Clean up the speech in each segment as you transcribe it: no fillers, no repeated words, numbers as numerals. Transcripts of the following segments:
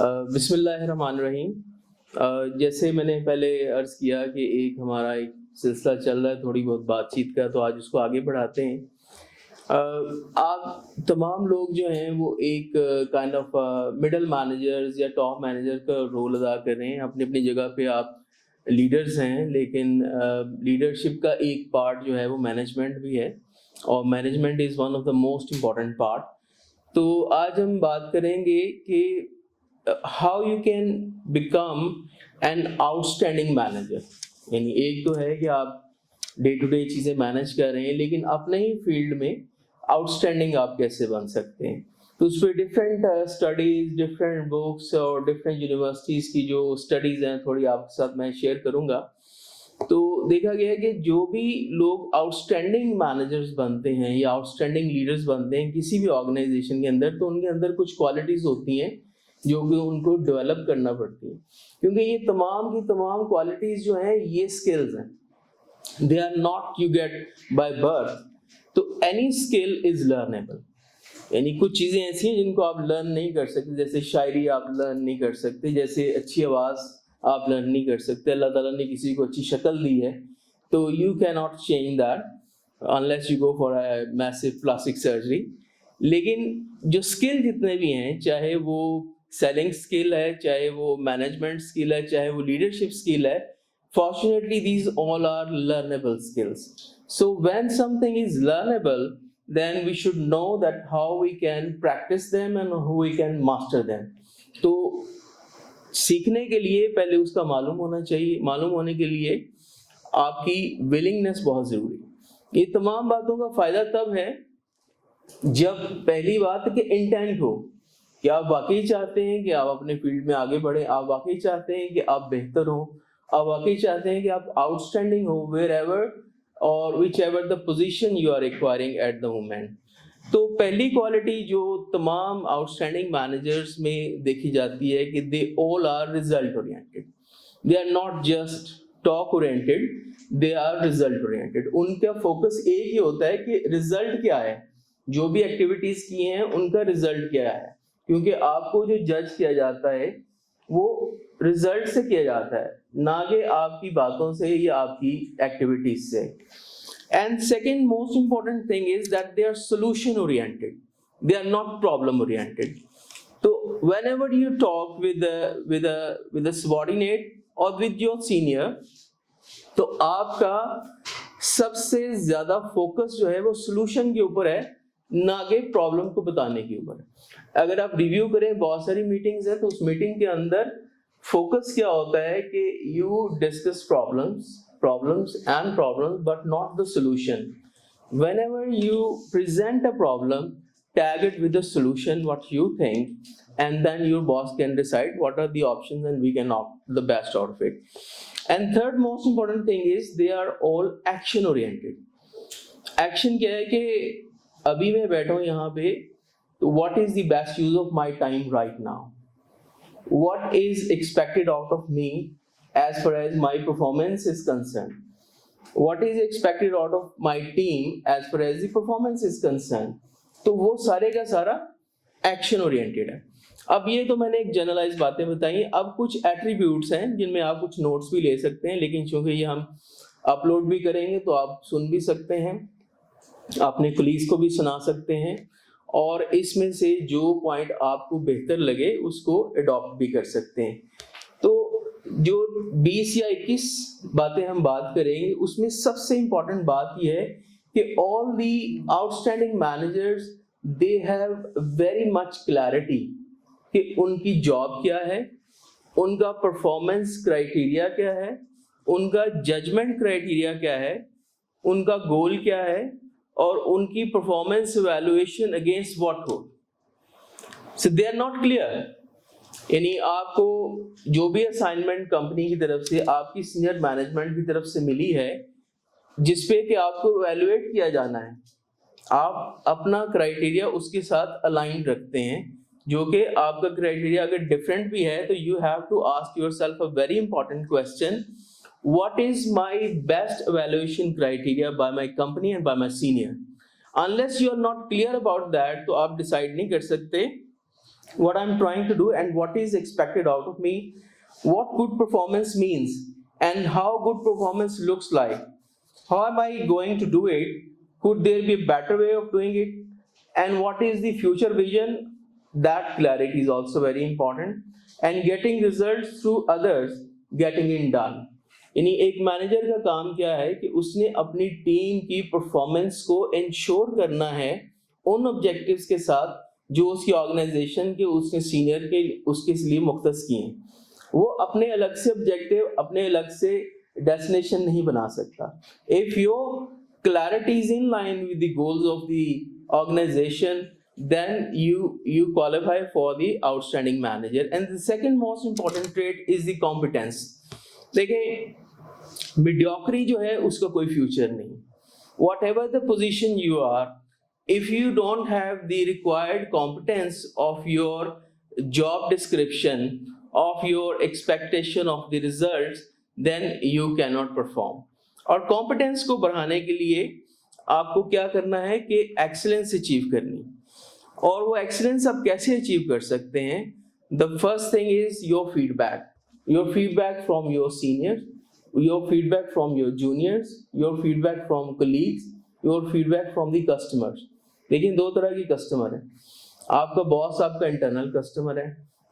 बिस्मिल्लाहिर्रहमानिर्रहीम। जैसे मैंने पहले अर्ज़ किया कि हमारा एक सिलसिला चल रहा है थोड़ी बहुत बातचीत का, तो आज उसको आगे बढ़ाते हैं। आप तमाम लोग जो हैं वो एक काइंड ऑफ मिडल मैनेजर्स या टॉप मैनेजर का रोल अदा कर रहे हैं। अपनी-अपनी जगह पे आप लीडर्स हैं, लेकिन लीडरशिप का एक पार्ट जो है वो मैनेजमेंट भी है, और management is one of the most important part. तो आज हम बात करेंगे कि how you can become an outstanding manager. यानी एक तो है कि आप डे टू डे चीज़ें मैनेज कर रहे हैं, लेकिन अपने ही फील्ड में आउटस्टैंडिंग आप कैसे बन सकते हैं। तो उस पर डिफरेंट स्टडीज़, डिफरेंट बुक्स और डिफरेंट यूनिवर्सिटीज़ की जो स्टडीज़ हैं थोड़ी आपके साथ मैं शेयर करूँगा। तो देखा गया है कि जो भी लोग आउटस्टैंडिंग मैनेजर्स बनते हैं या आउटस्टैंडिंग लीडर्स बनते हैं किसी भी ऑर्गेनाइजेशन के अंदर, तो उनके अंदर कुछ क्वालिटीज़ होती हैं जो कि उनको डेवलप करना पड़ती है, क्योंकि ये तमाम की तमाम क्वालिटीज़ जो हैं ये स्किल्स हैं, they are not you get by birth. तो एनी स्किल इज लर्नेबल। यानी कुछ चीज़ें ऐसी हैं जिनको आप लर्न नहीं कर सकते, जैसे शायरी आप लर्न नहीं कर सकते, जैसे अच्छी आवाज़ आप लर्न नहीं कर सकते। अल्लाह ताला ने किसी को अच्छी शक्ल दी है, तो you can not change that unless you go for a massive plastic surgery. लेकिन जो स्किल जितने भी हैं, चाहे वो सेलिंग स्किल है, चाहे वो मैनेजमेंट स्किल है, चाहे वो लीडरशिप स्किल है, fortunately these all are learnable skills. So when something is learnable, then we should know that how we can practice them and how we can master them. तो सीखने के लिए पहले उसका मालूम होना चाहिए। मालूम होने के लिए आपकी विलिंगनेस बहुत ज़रूरी है। ये तमाम बातों का फ़ायदा तब है जब पहली बात कि इंटेंट हो, कि आप वाकई चाहते हैं कि आप अपने फील्ड में आगे बढ़ें, आप वाकई चाहते हैं कि आप बेहतर हों, आप वाकई चाहते हैं कि आप आउटस्टैंडिंग हो वेयर एवर और whichever the position you are acquiring at the moment. तो पहली क्वालिटी जो तमाम आउटस्टैंडिंग मैनेजर्स में देखी जाती है कि they all are result oriented. They are not just talk oriented, they are result oriented. उनका फोकस एक ही होता है कि रिजल्ट क्या है, जो भी एक्टिविटीज की हैं उनका रिजल्ट क्या है, क्योंकि आपको जो जज किया जाता है वो रिजल्ट से किया जाता है, ना कि आपकी बातों से या आपकी एक्टिविटीज से। And second most important thing is that they are solution oriented, they are not problem oriented. तो whenever you talk with a subordinate और विद योर सीनियर, तो आपका सबसे ज्यादा फोकस जो है वो सोल्यूशन के ऊपर है, ना कि प्रॉब्लम को बताने के ऊपर है। अगर आप रिव्यू करें, बहुत सारी मीटिंग्स है, तो उस मीटिंग के अंदर फोकस क्या होता है कि you discuss problems and problems but not the solution. Whenever you present a problem, tag it with the solution what you think, and then your boss can decide what are the options and we can opt the best out of it. And third most important thing is they are all action oriented. Action क्या है कि अभी मैं बैठा हूँ यहाँ पे, तो what is the best use of my time right now? What is expected out of me as far as my performance is concerned? What is expected out of my team as far as the performance is concerned? तो वो सारे का सारा action oriented है। अब ये तो मैंने एक जनरलाइज बातें बताई। अब कुछ एट्रीब्यूट्स हैं जिनमें आप कुछ नोट्स भी ले सकते हैं, लेकिन चूंकि ये हम अपलोड भी करेंगे तो आप सुन भी सकते हैं, अपने कलीग्स को भी सुना सकते हैं, और इसमें से जो पॉइंट आपको बेहतर लगे उसको अडॉप्ट भी कर सकते हैं। तो जो 20 या 21 बातें हम बात करेंगे, उसमें सबसे इंपॉर्टेंट बात यह है कि all the outstanding managers they have very much clarity कि उनकी जॉब क्या है, उनका परफॉर्मेंस क्राइटेरिया क्या है, उनका जजमेंट क्राइटेरिया क्या है, उनका गोल क्या है, और उनकी परफॉर्मेंस इवैल्यूएशन अगेंस्ट व्हाट हो। सो दे आर नॉट क्लियर। यानी आपको जो भी असाइनमेंट कंपनी की तरफ से, आपकी सीनियर मैनेजमेंट की तरफ से मिली है, जिसपे कि आपको इवैल्यूएट किया जाना है, आप अपना क्राइटेरिया उसके साथ अलाइन रखते हैं, जो कि आपका क्राइटेरिया अगर डिफरेंट भी है तो you have to ask yourself a very important question, what is my best evaluation criteria by my company and by my senior. Unless you are not clear about that, तो आप decide नहीं कर सकते what I'm trying to do and what is expected out of me, what good performance means, and how good performance looks like. How am I going to do it? Could there be a better way of doing it? And what is the future vision? That clarity is also very important. And getting results through others, getting it done. यानी एक manager का काम क्या है कि उसने अपनी team की परफॉर्मेंस को इंश्योर करना है उन ऑब्जेक्टिव्स के साथ जो उसकी ऑर्गेनाइजेशन के उसने सीनियर के उसके लिए मुख्तस किए हैं. वो अपने अलग से ऑब्जेक्टिव अपने अलग से डेस्टिनेशन नहीं बना सकता. If your clarity is in line with the goals of the organization, then you qualify for the outstanding manager. And the second most important trait is the competence. देखिए mediocrity जो है उसका कोई फ्यूचर नहीं. Whatever the position you are, if you don't have the required competence of your job description, of your expectation of the results, then you cannot perform. और competence को बढ़ाने के लिए आपको क्या करना है कि एक्सीलेंस अचीव करनी. और वो एक्सीलेंस आप कैसे अचीव कर सकते हैं? The first thing is your feedback from your seniors, your feedback from your juniors, your feedback from colleagues, your feedback from the customers. लेकिन दो तरह की कस्टमर है. आपका बॉस आपका इंटरनल कस्टमर है,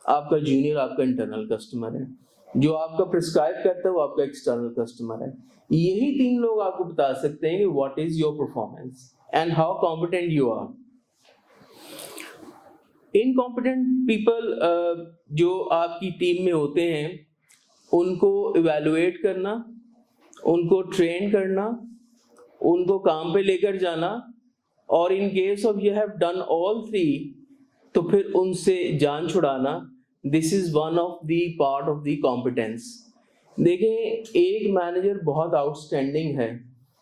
आपका जूनियर आपका इंटरनल कस्टमर है, जो आपका प्रिस्क्राइब करता है वो आपका एक्सटर्नल कस्टमर है. यही तीन लोग आपको बता सकते हैं कि what is your performance and how competent you are. Incompetent people जो आपकी टीम में होते हैं उनको इवैल्यूएट करना, उनको ट्रेन करना, उनको काम पे लेकर जाना, और in case of you have done all three तो फिर उनसे जान छुड़ाना. This is one of the part of the competence. देखें एक मैनेजर बहुत आउटस्टैंडिंग है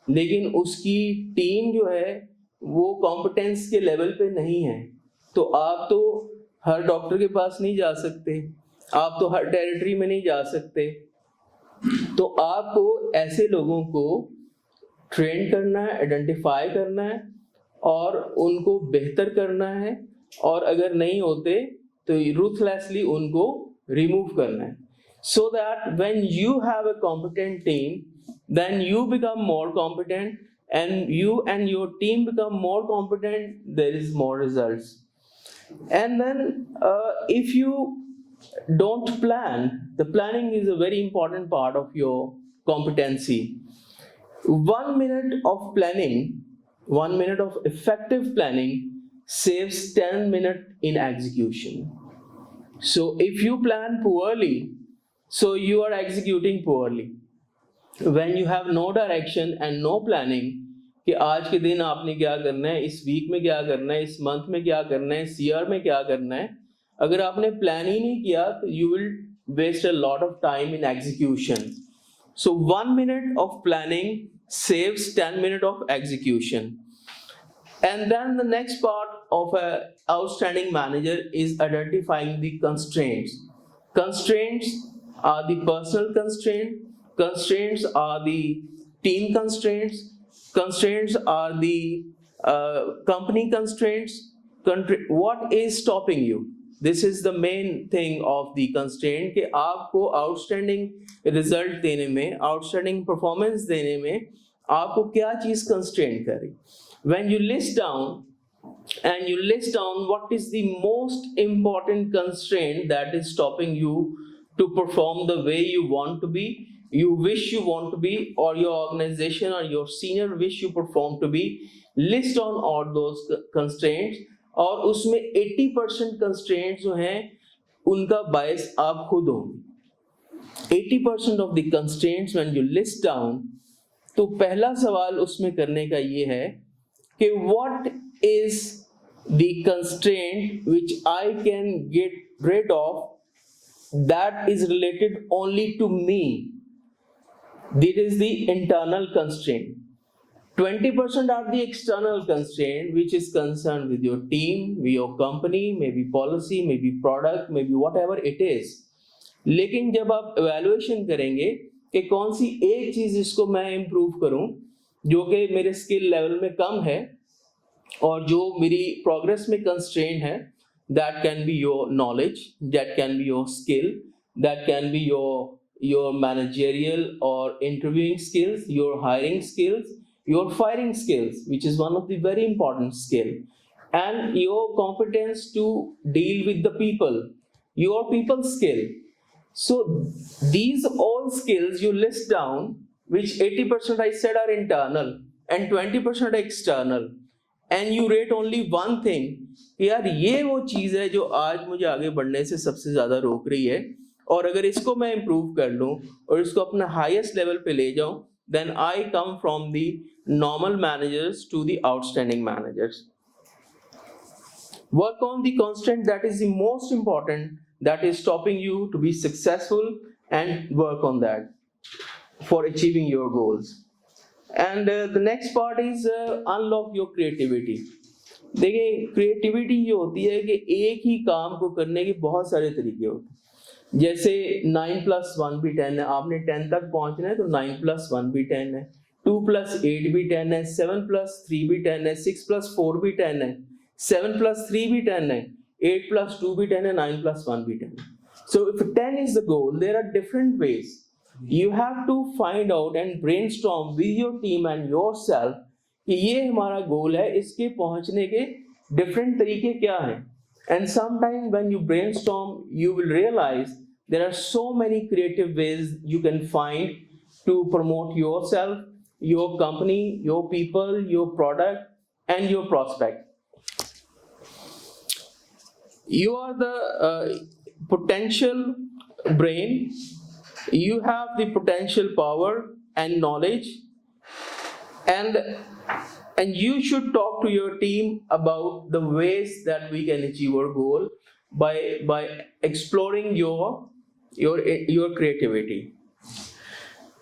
लेकिन उसकी टीम जो है वो कॉम्पिटेंस के लेवल पे नहीं है, तो आप तो हर डॉक्टर के पास नहीं जा सकते, आप तो हर टेरिटरी में नहीं जा सकते. तो आपको ऐसे लोगों को ट्रेन करना है, आइडेंटिफाई करना है और उनको बेहतर करना है, और अगर नहीं होते तो रूथलेसली उनको रिमूव करना है. So that when you have a competent team, then you become more competent, and you and your team become more competent, there is more results. And then if you don't plan, the planning is a very important part of your competency. 1 minute of planning, 1 minute of effective planning saves 10 minutes in execution. So if you plan poorly, so you are executing poorly. When you have no direction and no planning कि आज के दिन आपने क्या करना है, इस week में क्या करना है, इस मंथ में क्या करना है, इस ईयर में क्या करना है, अगर आपने प्लान ही नहीं किया तो you will waste a lot of time in execution. So 1 minute of planning saves 10 minutes of execution. And then the next part of an outstanding manager is identifying the constraints. Constraints are the personal constraints, constraints are the team constraints, constraints are the company constraints. What is stopping you? This is the main thing of the constraint कि आपको outstanding result देने में, outstanding performance देने में आपको क्या चीज constraint करे. When you list down what is the most important constraint that is stopping you to perform the way you want to be, you wish you want to be, or your organization or your senior wish you perform to be, list down all those constraints. और उसमें 80% constraints जो हैं उनका bias आप खुद हो. 80% of the constraints when you list down, तो पहला सवाल उसमें करने का ये है कि what is the constraint which I can get rid of that is related only to me. This is the internal constraint. 20% are the external constraint which is concerned with your team, with your company, maybe policy, maybe product, maybe whatever it is. लेकिन जब आप evaluation करेंगे कि कौन सी एक चीज इसको मैं improve करूं जो कि मेरे skill level में कम है और जो मेरी progress में constraint है, that can be your knowledge, that can be your skill, that can be your managerial or interviewing skills, your hiring skills, your firing skills, which is one of the very important skill, and your competence to deal with the people, your people skill. So these all skills you list down, which 80% I said are internal and 20% external, and you rate only one thing कि यार ये वो चीज है जो आज मुझे आगे बढ़ने से सबसे ज्यादा रोक रही है, और अगर इसको मैं इम्प्रूव कर लूं और इसको अपना हाईएस्ट लेवल पे ले जाऊं, then I come from the normal managers to the outstanding managers. Work on the constant that is the most important, that is stopping you to be successful, and work on that for achieving your goals. And the next part is unlock your creativity. देखिए creativity ये होती है कि एक ही काम को करने के बहुत सारे तरीके होते हैं। जैसे 9+1 भी 10 है, आपने 10 तक पहुंचना है तो 9+1 भी 10 है, 2+8 भी 10 है, 7+3 भी 10 है, 6+4 भी 10 है, 7+3 भी 10 है, 8+2 भी 10 है, 9+1 भी 10 है. So if 10 is the goal, there are different ways. You have to find out and brainstorm with your team and yourself कि ये हमारा गोल है, इसके पहुंचने के डिफरेंट तरीके क्या हैं. And sometime when you brainstorm, you will realize there are so many creative ways you can find to promote yourself, your company, your people, your product, and your prospect. You are the potential brain. You have the potential power and knowledge, and you should talk to your team about the ways that we can achieve our goal by exploring your creativity.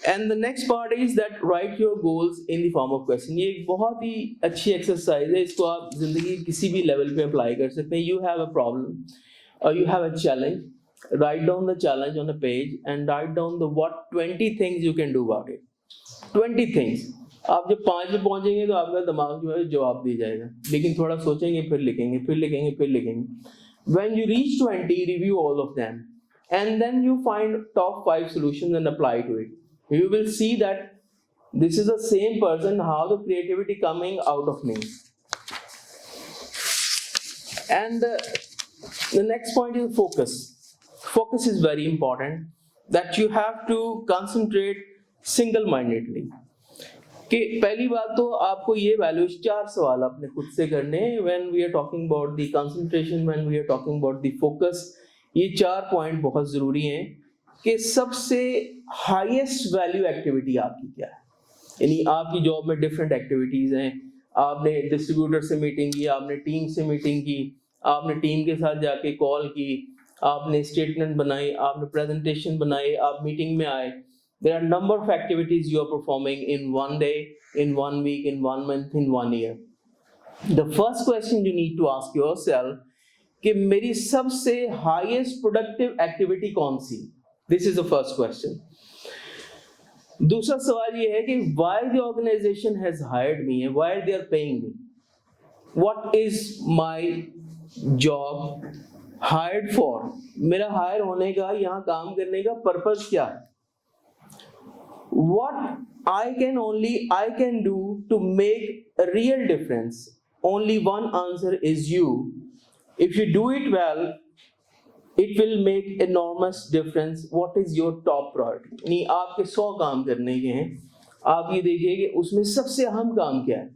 And the next part is that write your goals in the form of question. ये एक बहुत ही अच्छी exercise है, इसको आप जिंदगी किसी भी लेवल पे अप्लाई कर सकते हैं. You have a problem or you have a challenge, write down the challenge on a page and write down the what 20 things you can do about it. 20 things. आप जब 5 पे पहुंचेंगे तो आपका दिमाग जो है जवाब दे जाएगा, लेकिन थोड़ा सोचेंगे, फिर लिखेंगे, फिर लिखेंगे, फिर लिखेंगे. When you reach 20, review all of them, and then you find top 5 solutions and apply to it. You will see that this is the same person, how the creativity coming out of me. And the next point is focus. Focus is very important, that you have to concentrate single-mindedly. कि पहली बात तो आपको ये values 4 सवाल अपने खुद से करने हैं when we are talking about the concentration, when we are talking about the focus. ये 4 पॉइंट बहुत जरूरी हैं कि सबसे हाईएस्ट वैल्यू एक्टिविटी आपकी क्या है. यानी आपकी जॉब में डिफरेंट एक्टिविटीज हैं, आपने डिस्ट्रीब्यूटर से मीटिंग की, आपने टीम से मीटिंग की, आपने टीम के साथ जाके कॉल की, आपने स्टेटमेंट बनाई, आपने प्रेजेंटेशन बनाई, आप मीटिंग में आए. There are number of activities you are performing in one day, in 1 week, in 1 month, in 1 year. The first question you need to ask yourself कि मेरी सबसे highest productive activity कौन सी? This is the first question. दूसरा सवाल ये है कि why the organization has hired me and why they are paying me? What is my job hired for? मेरा हायर होने का, यहाँ काम करने का पर्पस क्या है? What I can do to make a real difference. Only one answer is you. If you do it well, it will make enormous difference. What is your top priority? यानी आपके 100 काम करने के हैं, आप ये देखिए कि उसमें सबसे अहम काम क्या है.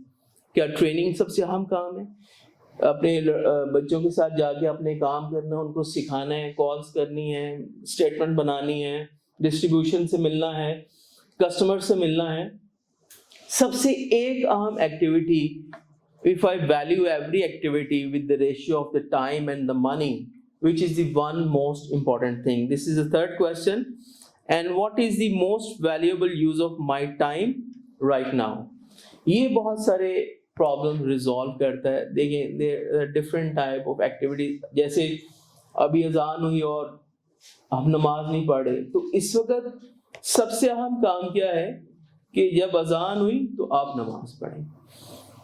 क्या ट्रेनिंग सबसे अहम काम है? अपने बच्चों के साथ जाके अपने काम करना, उनको सिखाना है, कॉल्स करनी है, स्टेटमेंट बनानी है, डिस्ट्रीब्यूशन से मिलना है, कस्टमर से मिलना है. सबसे एक अहम activity, if I value every activity with the ratio of the time and the money, which is the one most important thing. This is the third question. And what is the most valuable use of my time right now? ये बहुत सारे problem resolve करता है. देखिए there are different type of activities. जैसे अभी अजान हुई और हम नमाज नहीं पढ़ रहे, तो इस वक्त सबसे अहम काम क्या है कि जब अजान हुई तो आप नमाज पढ़ें,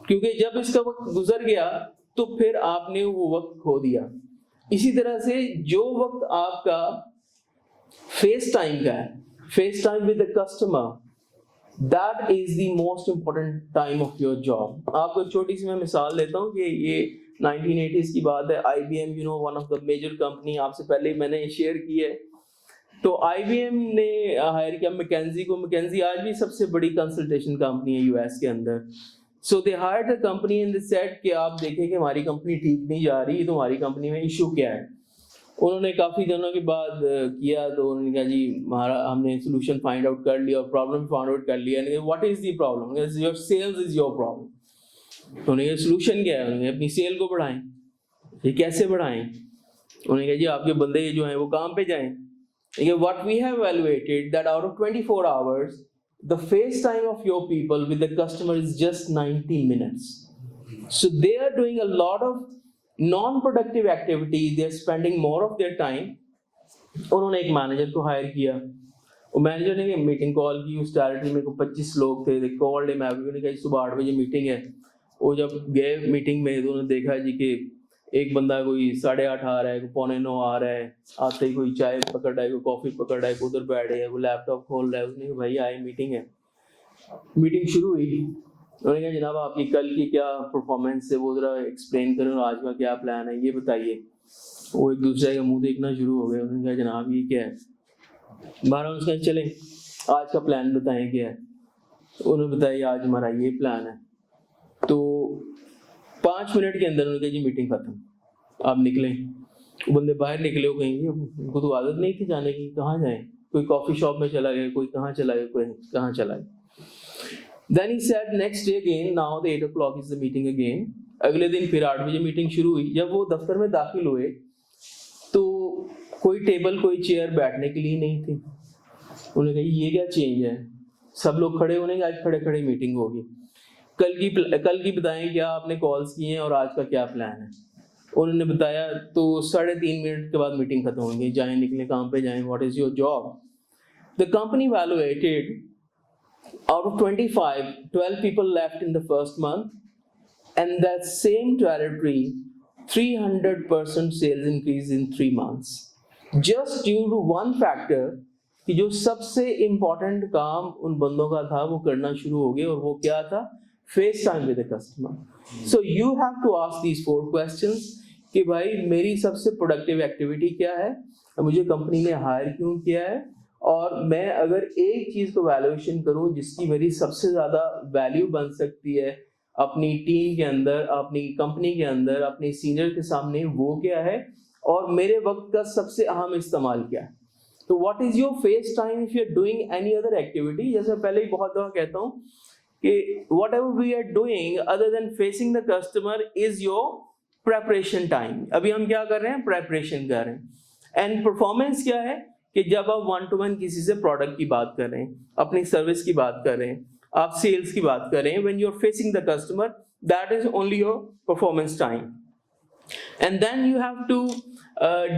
क्योंकि जब इसका वक्त गुजर गया तो फिर आपने वो वक्त खो दिया. इसी तरह से जो वक्त आपका फेस टाइम का है, face time with the customer, that is the most important time of your job. आपको एक छोटी सी मैं मिसाल देता हूँ कि ये 1980s की बात है। IBM, you know, one of the major company, आपसे पहले मैंने शेयर की है। तो IBM ने हायर किया मैकेंजी को। मैकेंजी आज भी सबसे बड़ी कंसल्टेशन कंपनी है US के अंदर। So they hired the company and they said कि आप देखें कि हमारी कंपनी ठीक नहीं जा रही, तो हमारी कंपनी में इशू क्या है। उन्होंने काफ़ी दिनों के बाद किया, तो उन्होंने कहा जी हमारा, हमने सोल्यूशन फाइंड आउट कर लिया और प्रॉब्लम फाइंड आउट कर लिया। What is the problem? Your sales is your problem. उन्होंने कहा सोल्यूशन क्या है? उन्होंने अपनी सेल को बढ़ाएं। ये कैसे बढ़ाएं? उन्होंने कहा जी आपके बंदे जो हैं वो काम पे जाएं। What we have evaluated that out of 24 hours, the face time of your people with the customer is just 90 minutes. So they are doing a lot of non-productive activities. They are spending more of their time. उन्होंने एक manager को higher किया। वो manager ने meeting call की। उस territory में 25 लोग थे। They called him every day, कहा सुबह 8 बजे मीटिंग है। वो जब गए मीटिंग में, तो उन्होंने देखा जी कि एक बंदा कोई 8:30 आ रहा है, कोई 8:45 आ रहा है, आते ही कोई चाय पकड़ रहा है, कोई कॉफी पकड़ रहा है, कोई उधर बैठ गया, कोई लैपटॉप खोल रहा है। उसने कहा भाई आए, मीटिंग है। मीटिंग शुरू हुई। उन्होंने कहा जनाब आपकी कल की क्या परफॉर्मेंस है, वो जरा एक्सप्लेन करें, आज का क्या प्लान है ये बताइए। वो एक दूसरे का मुंह देखना शुरू हो गए। उन्होंने कहा जनाब ये क्या है। बारह उसका चले आज का प्लान बताएं क्या है। उन्होंने बताया आज हमारा ये प्लान है। तो 5 मिनट के अंदर उन्होंने कहा जी मीटिंग खत्म, आप निकलें। वो बंदे बाहर निकले, वो कहेंगे उनको तो आदत नहीं थी जाने की, कहाँ जाए। कोई कॉफी शॉप में चला गया, कोई कहाँ चला गया, कोई कहाँ चला गया। Then he said next day again, now the 8 o'clock is the meeting again. अगले दिन फिर 8 बजे मीटिंग शुरू हुई। जब वो दफ्तर में दाखिल हुए तो कोई टेबल, कोई चेयर बैठने के लिए नहीं थी। उन्होंने कहा ये क्या चेंज है, सब लोग खड़े होने, आज खड़े खड़े मीटिंग होगी। कल की बताएं क्या आपने कॉल्स किए हैं और आज का क्या प्लान है। उन्होंने बताया। तो 3.5 मिनट के बाद मीटिंग खत्म होगी। जाएं, निकले, काम पे जाएं। What is your job? The company valuated out of 25, 12 people left in the first month, and that same territory 300% sales increase in 3 months, just due to one factor कि जो सबसे इम्पोर्टेंट काम उन बंदों का था वो करना शुरू हो गए। और वो क्या था? Face time with the customer. So you have to ask these 4 questions कि भाई मेरी सबसे प्रोडक्टिव एक्टिविटी क्या है, मुझे कंपनी ने हायर क्यों किया है, और मैं अगर एक चीज को वैल्यूएशन करूं जिसकी मेरी सबसे ज्यादा वैल्यू बन सकती है अपनी टीम के अंदर, अपनी कंपनी के अंदर, अपने सीनियर के सामने, वो क्या है, और मेरे वक्त का सबसे अहम इस्तेमाल क्या है। तो what is your face time if you are doing any other activity. जैसे पहले ही बहुत दफा कहता हूं कि whatever we are doing other than facing the customer is your preparation time. अभी हम क्या कर रहे हैं? प्रेपरेशन कर रहे हैं। एंड परफॉर्मेंस क्या है कि जब आप 1-to-1 किसी से प्रोडक्ट की बात कर रहे हैं, अपनी सर्विस की बात कर रहे हैं, आप सेल्स की बात कर रहे हैं, when you are facing the customer, that is only your performance time. And then you have to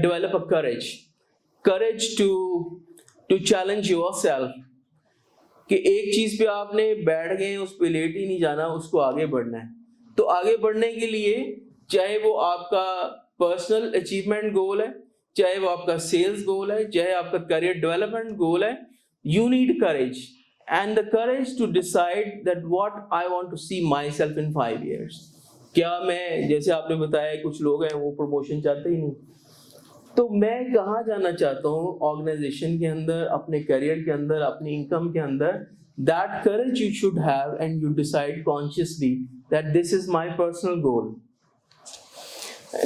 develop a courage to challenge yourself कि एक चीज पे आपने बैठ गए, उस पे लेट ही नहीं जाना, उसको आगे बढ़ना है। तो आगे बढ़ने के लिए चाहे वो आपका पर्सनल अचीवमेंट गोल है, चाहे वो आपका सेल्स गोल है, चाहे आपका करियर डेवलपमेंट गोल है, you need courage and the courage to decide that what I want to see myself in 5 years। क्या मैं, जैसे आपने बताया कुछ लोग हैं वो प्रमोशन चाहते ही नहीं, तो मैं कहाँ जाना चाहता हूँ ऑर्गेनाइजेशन के अंदर, अपने करियर के अंदर, अपनी इनकम के अंदर। That courage you should have and you decide consciously that this is my personal goal.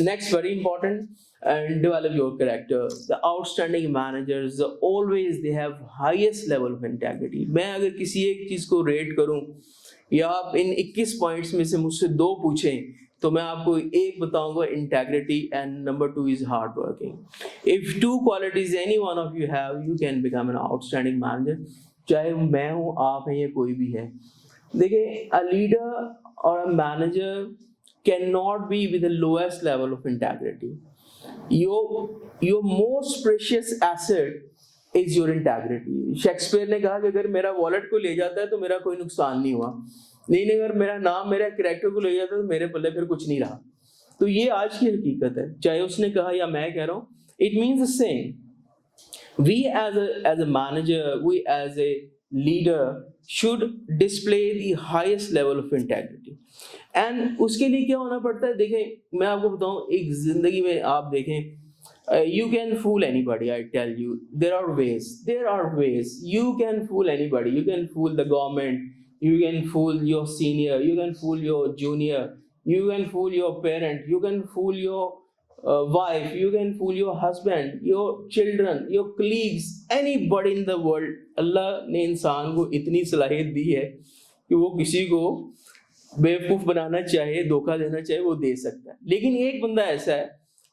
Next, very important, and develop your character. The outstanding managers always they have highest level of integrity. मैं अगर किसी एक चीज को rate करूं या आप इन 21 points में से मुझसे 2 पूछें तो मैं आपको एक बताऊंगा, integrity, and number 2 is hard working. If 2 qualities any one of you have, you can become an outstanding manager। चाहे मैं हूं, आप हैं, या कोई भी है। देखिए, a leader or a manager cannot be with the lowest level of integrity। your most precious asset is your integrity। Shakespeare ने कहा कि अगर मेरा वॉलेट को ले जाता है तो मेरा कोई नुकसान नहीं हुआ, नहीं अगर मेरा नाम, मेरा कैरेक्टर को ले जाता है तो मेरे पल्ले फिर कुछ नहीं रहा। तो ये आज की हकीकत है, चाहे उसने कहा या मैं कह रहा हूँ, it means the same. We as a manager, we as a leader should display the highest level of integrity. And उसके लिए क्या होना पड़ता है, देखें मैं आपको बताऊं, एक जिंदगी में आप देखें, you can fool anybody, I tell you. There are ways you can fool anybody. You can fool the government, you can fool your senior, you can fool your junior, you can fool your parent, you can fool your wife, you can fool your husband, your children, your colleagues, anybody in the world. अल्लाह ने इंसान को इतनी सलाहियत दी है कि वो किसी को बेवकूफ बनाना चाहे, धोखा देना चाहे, वो दे सकता है। लेकिन एक बंदा ऐसा है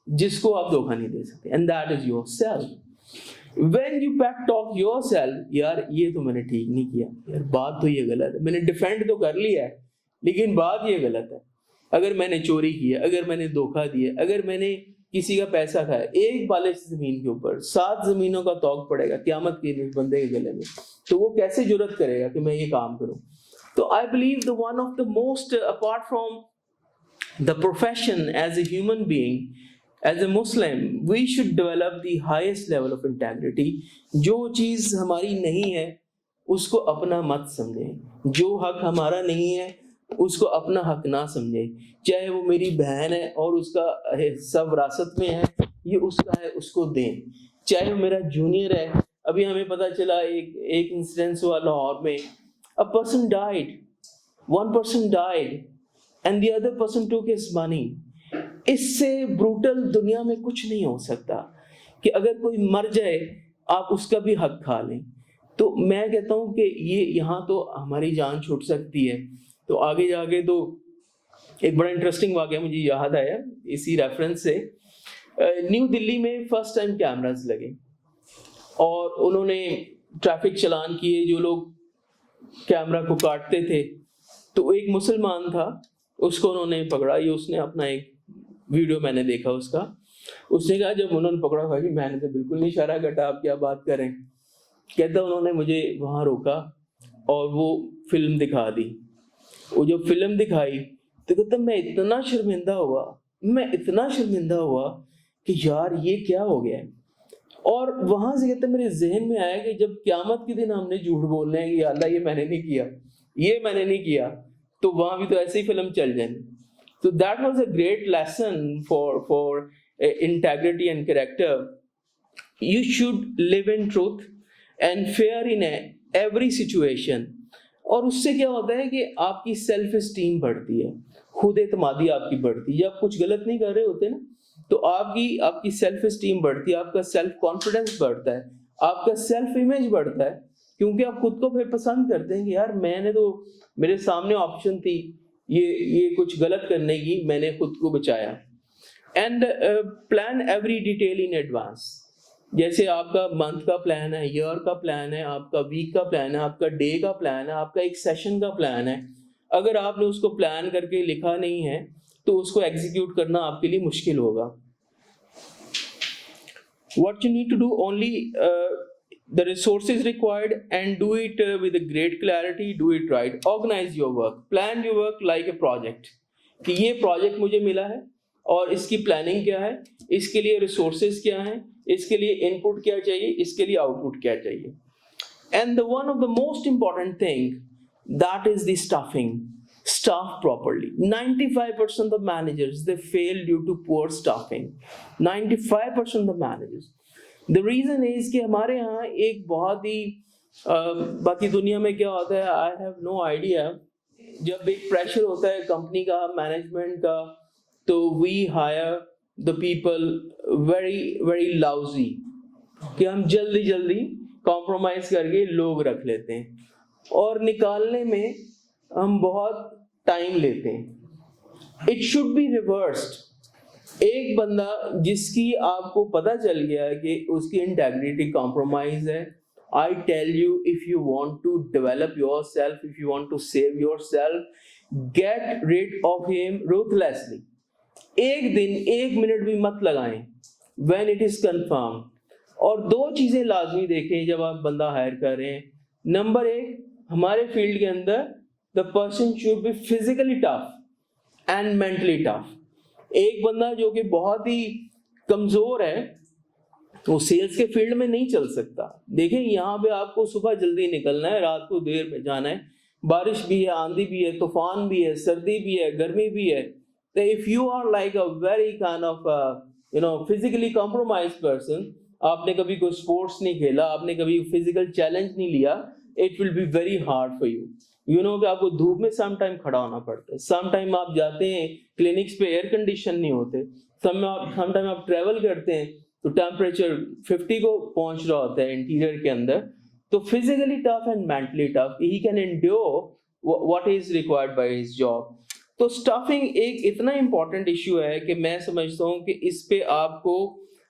जिसको आप धोखा नहीं दे सकते, and that is yourself. When you back talk yourself, यार ये तो मैंने ठीक नहीं किया, यार बात तो ये गलत है, मैंने डिफेंड तो कर लिया है लेकिन बात ये गलत है। अगर मैंने चोरी किया, अगर मैंने धोखा दिया, अगर मैंने किसी का पैसा खाया, एक बालिश जमीन के ऊपर 7 जमीनों का तौक पड़ेगा क्यामत के दिन बंदे के गले में, तो वो कैसे जुर्रत करेगा कि मैं ये काम करूं। तो I believe the one of the most, apart from the profession, as a human being, as a Muslim, we should develop the highest level of integrity. जो चीज हमारी नहीं है उसको अपना मत समझें, जो हक हमारा नहीं है उसको अपना हक ना समझे। चाहे वो मेरी बहन है और उसका हिस्सा विरासत में है, ये उसका है, उसको दें। चाहे वो मेरा जूनियर है, अभी हमें पता चला एक इंसिडेंस हुआ लाहौर में, a person died, one person died and the other person took his money. इससे ब्रूटल दुनिया में कुछ नहीं हो सकता कि अगर कोई मर जाए आप उसका भी हक खा लें। तो मैं कहता हूँ कि ये यहाँ तो हमारी जान छूट सकती है। तो आगे जाके तो एक बड़ा इंटरेस्टिंग वाकया मुझे याद आया इसी रेफरेंस से। न्यू दिल्ली में फर्स्ट टाइम कैमरास लगे और उन्होंने ट्रैफिक चलान किए, जो लोग कैमरा को काटते थे। तो एक मुसलमान था, उसको उन्होंने पकड़ा, ये उसने अपना एक वीडियो मैंने देखा उसका, उसने कहा जब उन्होंने पकड़ा, भाई मैंने तो बिल्कुल नहीं इशारा कटा, आप क्या बात करें। कहता उन्होंने मुझे वहाँ रोका और वो फिल्म दिखा दी। वो जो फिल्म दिखाई तो कहता मैं इतना शर्मिंदा हुआ कि यार ये क्या हो गया है। और वहां से कहते मेरे जहन में आया कि जब क़यामत के दिन हमने झूठ बोलना है कि अल्लाह ये मैंने नहीं किया, तो वहां भी तो ऐसे ही फिल्म चल जाए। तो that was a great lesson for integrity and character. You should live in truth and fair in every situation. और उससे क्या होता है कि आपकी सेल्फ एस्टीम बढ़ती है, खुद एतमादी आपकी बढ़ती है। जब कुछ गलत नहीं कर रहे होते ना, तो आपकी सेल्फ एस्टीम बढ़ती है, आपका सेल्फ कॉन्फिडेंस बढ़ता है, आपका सेल्फ इमेज बढ़ता है, क्योंकि आप खुद को फिर पसंद करते हैं कि यार मैंने तो, मेरे सामने ऑप्शन थी ये कुछ गलत करने की, मैंने खुद को बचाया। And plan every detail in advance. जैसे आपका मंथ का प्लान है, ईयर का प्लान है, आपका वीक का प्लान है, आपका डे का प्लान है, आपका एक सेशन का प्लान है। अगर आपने उसको प्लान करके लिखा नहीं है तो उसको एग्जीक्यूट करना आपके लिए मुश्किल होगा। What you need to do only the resources required and do it with a great clarity, do it right. Organize your work, plan your work like a project. कि ये प्रोजेक्ट मुझे मिला है और इसकी प्लानिंग क्या है, इसके लिए रिसोर्सेज क्या हैं, इसके लिए इनपुट क्या चाहिए, इसके लिए आउटपुट क्या चाहिए। And the one of the most important thing that is the staffing. Staff properly. 95% of managers they fail due to poor staffing. 95% of managers. The reason is कि हमारे यहाँ एक बहुत ही बाकी दुनिया में क्या होता है, I have no idea. जब एक प्रेशर होता है कंपनी का, मैनेजमेंट का, तो we hire the people very very lousy, कि हम जल्दी कॉम्प्रोमाइज करके लोग रख लेते हैं और निकालने में हम बहुत टाइम लेते हैं। It should be reversed. एक बंदा जिसकी आपको पता चल गया कि उसकी इंटेग्रिटी कॉम्प्रोमाइज है, I tell you, if you want to develop yourself, if you want to save yourself, get rid of him ruthlessly. एक दिन 1 मिनट भी मत लगाएं व्हेन इट इज कंफर्म। और 2 चीजें लाजमी देखें जब आप बंदा हायर कर रहे हैं। नंबर 1, हमारे फील्ड के अंदर the person should be physically tough and mentally tough. एक बंदा जो कि बहुत ही कमजोर है वो सेल्स के फील्ड में नहीं चल सकता। देखें यहाँ पे आपको सुबह जल्दी निकलना है, रात को देर में जाना है, बारिश भी है, आंधी भी है, तूफान भी है, सर्दी भी है, गर्मी भी है। तो if you are like a very kind of physically compromise person, आपने कभी कोई स्पोर्ट्स नहीं खेला, आपने कभी फिजिकल चैलेंज नहीं लिया, it will be very hard for you. You know कि आपको धूप में सम टाइम खड़ा होना पड़ता है, सम टाइम आप जाते हैं क्लिनिक्स पे एयर कंडीशन नहीं होते, सम टाइम आप ट्रेवल करते हैं तो टेम्परेचर 50 को पहुंच रहा होता है इंटीरियर के अंदर। तो physically tough and mentally tough, he can endure what is required by his job. तो स्टाफिंग एक इतना इंपॉर्टेंट इश्यू है कि मैं समझता हूं कि इस पे आपको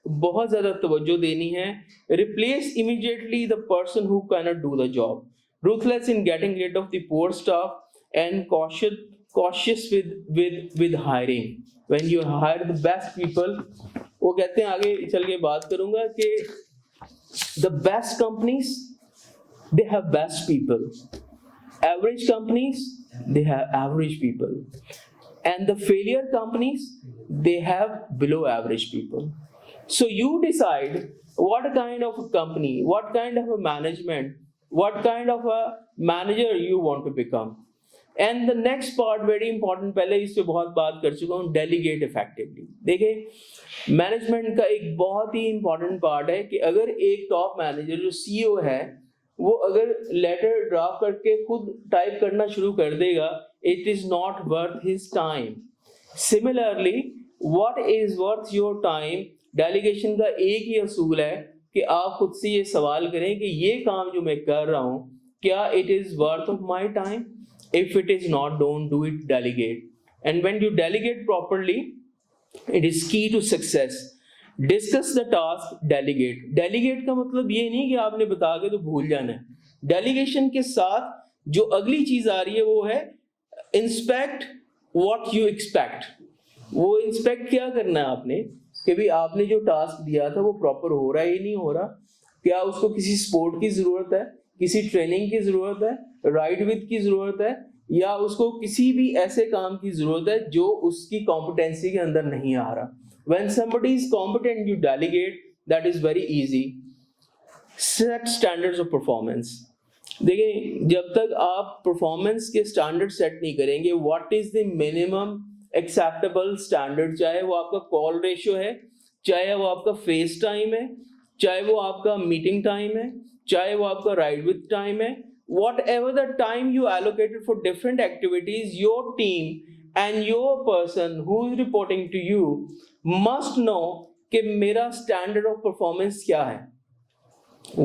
बहुत ज्यादा तवज्जो देनी है। Replace immediately the person who can not do the job, ruthless in getting rid of the poor staff, and cautious with hiring. When you hire the best people, वो कहते हैं, आगे चल के बात करूंगा कि the best companies they have best people, average companies they have average people, and the failure companies they have below average people. So you decide what kind of a company, what kind of a management, what kind of a manager you want to become. And the next part very important, पहले इस पे बहुत बात कर चुका हूँ, delegate effectively. देखिए management का एक बहुत ही इंपॉर्टेंट पार्ट है कि अगर एक टॉप मैनेजर जो सीईओ है वो अगर लेटर ड्राफ्ट करके खुद टाइप करना शुरू कर देगा, it is not worth his time. Similarly what is worth your time, delegation का एक ही असूल है कि आप खुद से ये सवाल करें कि ये काम जो मैं कर रहा हूं क्या it is worth of my time. If it is not, don't do it, delegate. And when you delegate properly, it is key to success. Discuss the task, delegate. Delegate का मतलब ये नहीं कि आपने बता के तो भूल जाना है। डेलीगेशन के साथ जो अगली चीज आ रही है वो है इंस्पेक्ट व्हाट यू एक्सपेक्ट। वो इंस्पेक्ट क्या करना है आपने कि भी आपने जो टास्क दिया था वो प्रॉपर हो रहा है या नहीं हो रहा, क्या उसको किसी सपोर्ट की जरूरत है, किसी ट्रेनिंग की जरूरत है, राइट विद की जरूरत है, या उसको किसी भी ऐसे काम की जरूरत है जो उसकी कॉम्पिटेंसी के अंदर नहीं आ रहा। When somebody is competent, you delegate. That is very easy. Set standards of performance. देखिए जब तक आप परफॉर्मेंस के स्टैंडर्ड सेट नहीं करेंगे, what is the minimum acceptable standard, चाहे वो आपका कॉल रेशियो है, चाहे वो आपका फेस टाइम है, चाहे वो आपका मीटिंग टाइम है, चाहे वो आपका राइड विद टाइम है, whatever the time you allocated for different activities, your team and your person who is reporting to you must know कि मेरा standard of performance क्या है,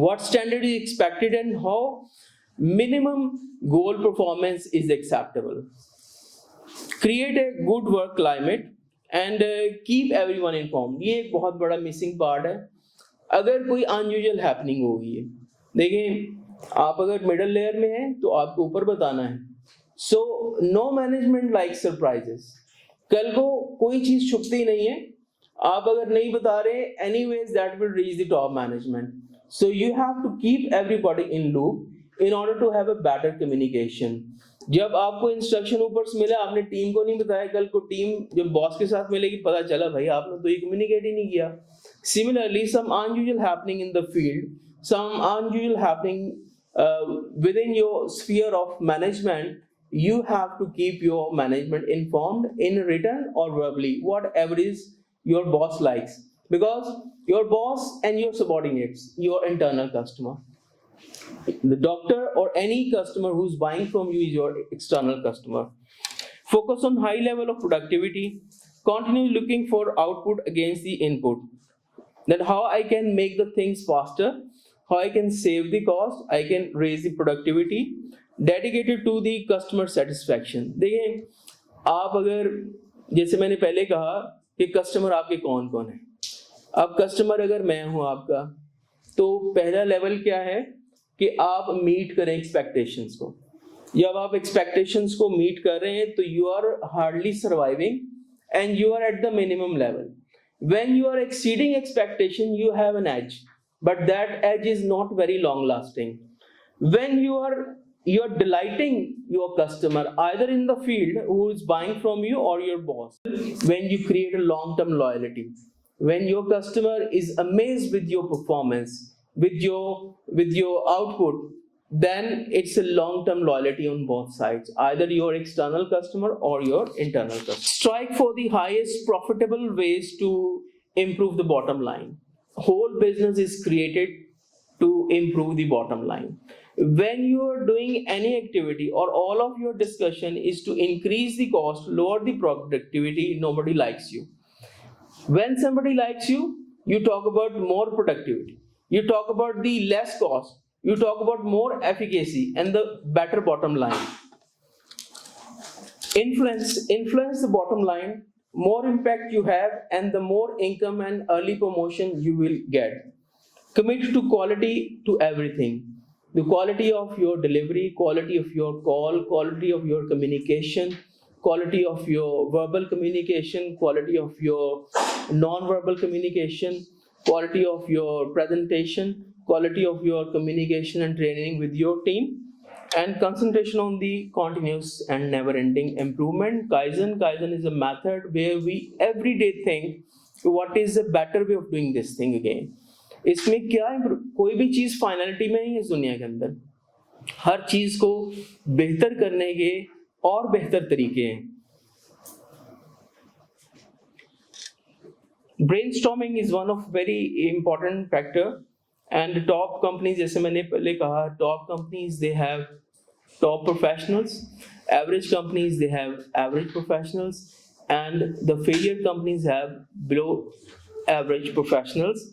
what standard is expected and how minimum goal performance is acceptable. Create a good work climate and keep everyone informed. ये एक बहुत बड़ा missing part है। अगर कोई अनयूजुअल हैपनिंग हो गई है, देखिए आप अगर मिडिल लेयर में हैं तो आपको ऊपर बताना है। So no management like surprises. कल को कोई चीज छुपती नहीं है, आप अगर नहीं बता रहे, anyways that will reach the top management. So you have to keep everybody in loop in order to have a better communication. जब आपको इंस्ट्रक्शन ऊपर से मिला, आपने टीम को नहीं बताया, कल को टीम जब बॉस के साथ मिलेगी पता चला भाई आपने तो ये कम्युनिकेट ही नहीं किया। Similarly some unusual happening in the field, some unusual happening within your sphere of management, you have to keep your management informed in written or verbally, whatever is your boss likes, because your boss and your subordinates, your internal customer, the doctor or any customer who's buying from you is your external customer. Focus on high level of productivity, continue looking for output against the input, that how I can make the things faster, how I can save the cost, I can raise the productivity, dedicated to the customer satisfaction. देखिए आप अगर, जैसे मैंने पहले कहा कि customer आपके कौन कौन है, अब कस्टमर अगर मैं हूं आपका, तो पहला लेवल क्या है कि आप मीट करें एक्सपेक्टेशंस को। जब आप एक्सपेक्टेशंस को मीट कर रहे हैं तो you are hardly surviving and you are at the minimum level. When you are exceeding expectation, you have an edge, but that edge is not very long lasting. When you are you're delighting your customer either in the field who is buying from you or your boss. When you create a long term loyalty, when your customer is amazed with your performance, with your output, then it's a long term loyalty on both sides, either your external customer or your internal customer. Strike for the highest profitable ways to improve the bottom line. Whole business is created to improve the bottom line. When you are doing any activity or all of your discussion is to increase the cost, lower the productivity, nobody likes you. When somebody likes you, you talk about more productivity, you talk about the less cost, you talk about more efficacy and the better bottom line. Influence the bottom line. More impact you have and the more income and early promotion you will get. Commit to quality to everything. The quality of your delivery, quality of your call, quality of your communication, quality of your verbal communication, quality of your non-verbal communication, quality of your presentation, quality of your communication and training with your team, and concentration on the continuous and never ending improvement. Kaizen is a method where we every day think what is a better way of doing this thing again. इसमें क्या कोई भी चीज finality में नहीं है इस दुनिया के अंदर, हर चीज को बेहतर करने के और बेहतर तरीके हैं. Brainstorming is one of very important factor. And top companies, जैसे मैंने पहले कहा, top companies they have top professionals, average companies they have average professionals, and the failure companies have below average professionals.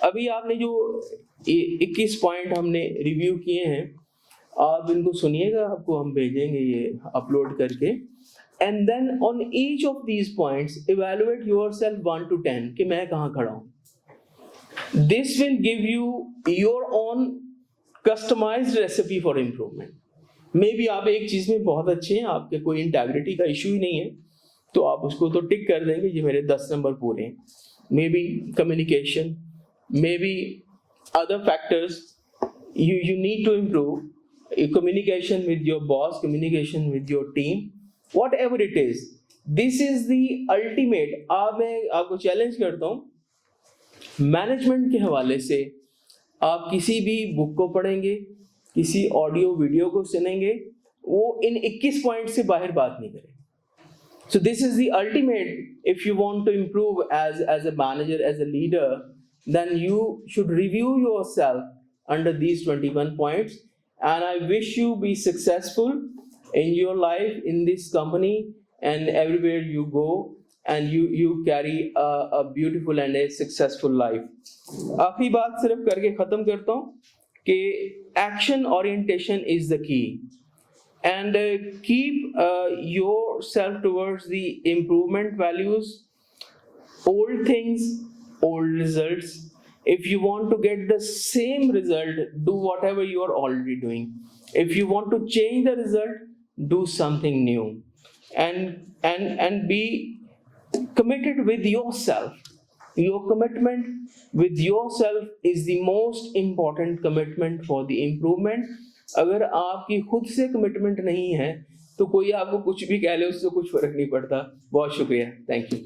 अभी आपने जो 21 पॉइंट हमने review किए हैं, आप इनको सुनिएगा, आपको हम भेजेंगे ये अपलोड करके. And then on each of these points evaluate yourself 1 to 10 कि मैं कहाँ खड़ा हूँ. This will give you your own customized recipe for improvement. May be आप एक चीज में बहुत अच्छे हैं, आपके कोई इंटेग्रिटी का इश्यू ही नहीं है, तो आप उसको तो टिक कर देंगे ये मेरे 10 नंबर पूरे हैं. May be communication, may be other factors you need to improve. Communication with your boss, communication with your team, whatever it is. This is the ultimate. मैं आपको चैलेंज करता हूँ, मैनेजमेंट के हवाले से आप किसी भी बुक को पढ़ेंगे, किसी ऑडियो वीडियो को सुनेंगे, वो इन 21 पॉइंट से बाहर बात नहीं करेंगे. So this is the ultimate. If you want to improve as a manager, as a leader, then you should review yourself under these 21 points. And I wish you be successful in your life, in this company, and everywhere you go, and you carry a beautiful and a successful life. आखिरी बात सिर्फ करके खत्म करता हूँ कि action orientation is the key, and keep yourself towards the improvement values. Old things, old results. If you want to get the same result, do whatever you are already doing. If you want to change the result, do something new, and be committed with yourself. Your commitment with yourself is the most important commitment for the improvement. अगर आपकी खुद से commitment नहीं है तो कोई आपको कुछ भी कह ले, उससे कुछ फर्क नहीं पड़ता. बहुत शुक्रिया. Thank you.